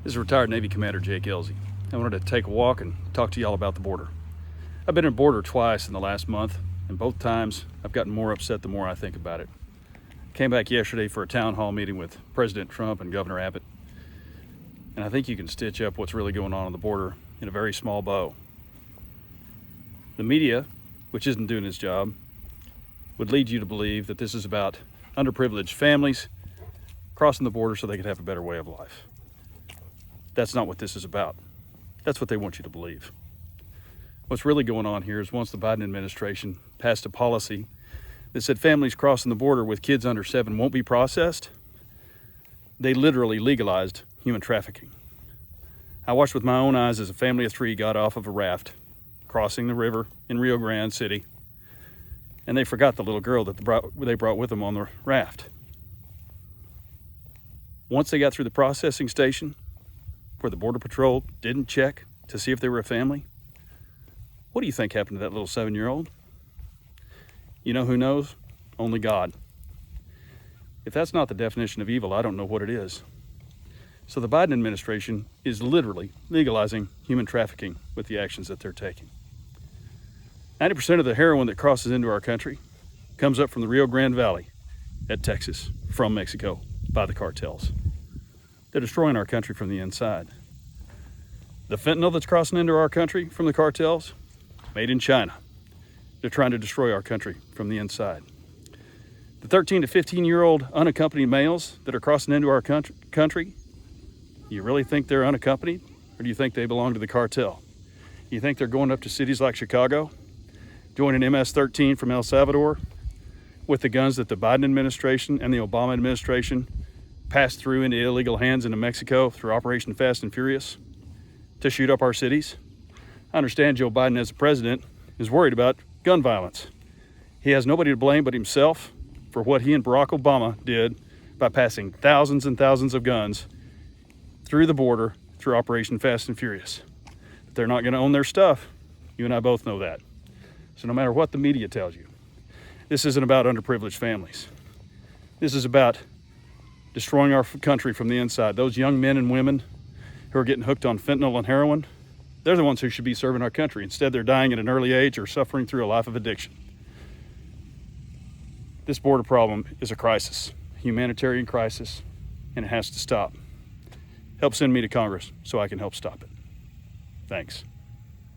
This is retired Navy Commander Jake Elsey. I wanted to take a walk and talk to y'all about the border. I've been at border twice in the last month, and both times I've gotten more upset the more I think about it. Came back yesterday for a town hall meeting with President Trump and Governor Abbott, and I think you can stitch up what's really going on the border in a very small bow. The media, which isn't doing its job, would lead you to believe that this is about underprivileged families crossing the border so they could have a better way of life. That's not what this is about. That's what they want you to believe. What's really going on here is once the Biden administration passed a policy that said families crossing the border with kids under 7 won't be processed, they literally legalized human trafficking. I watched with my own eyes as a family of 3 got off of a raft crossing the river in Rio Grande City, and they forgot the little girl that they brought with them on the raft. Once they got through the processing station, where the Border Patrol didn't check to see if they were a family, what do you think happened to that little 7-year-old? You know who knows? Only God. If that's not the definition of evil, I don't know what it is. So the Biden administration is literally legalizing human trafficking with the actions that they're taking. 90% of the heroin that crosses into our country comes up from the Rio Grande Valley at Texas from Mexico by the cartels. They're destroying our country from the inside. The fentanyl that's crossing into our country from the cartels, made in China. They're trying to destroy our country from the inside. The 13 to 15-year-old unaccompanied males that are crossing into our country, you really think they're unaccompanied? Or do you think they belong to the cartel? You think they're going up to cities like Chicago, joining MS-13 from El Salvador with the guns that the Biden administration and the Obama administration passed through into illegal hands into Mexico through Operation Fast and Furious to shoot up our cities? I understand Joe Biden as a president is worried about gun violence. He has nobody to blame but himself for what he and Barack Obama did by passing thousands and thousands of guns through the border through Operation Fast and Furious. But they're not going to own their stuff. You and I both know that. So no matter what the media tells you, this isn't about underprivileged families. This is about destroying our country from the inside. Those young men and women who are getting hooked on fentanyl and heroin, they're the ones who should be serving our country. Instead, they're dying at an early age or suffering through a life of addiction. This border problem is a crisis, a humanitarian crisis, and it has to stop. Help send me to Congress so I can help stop it. Thanks.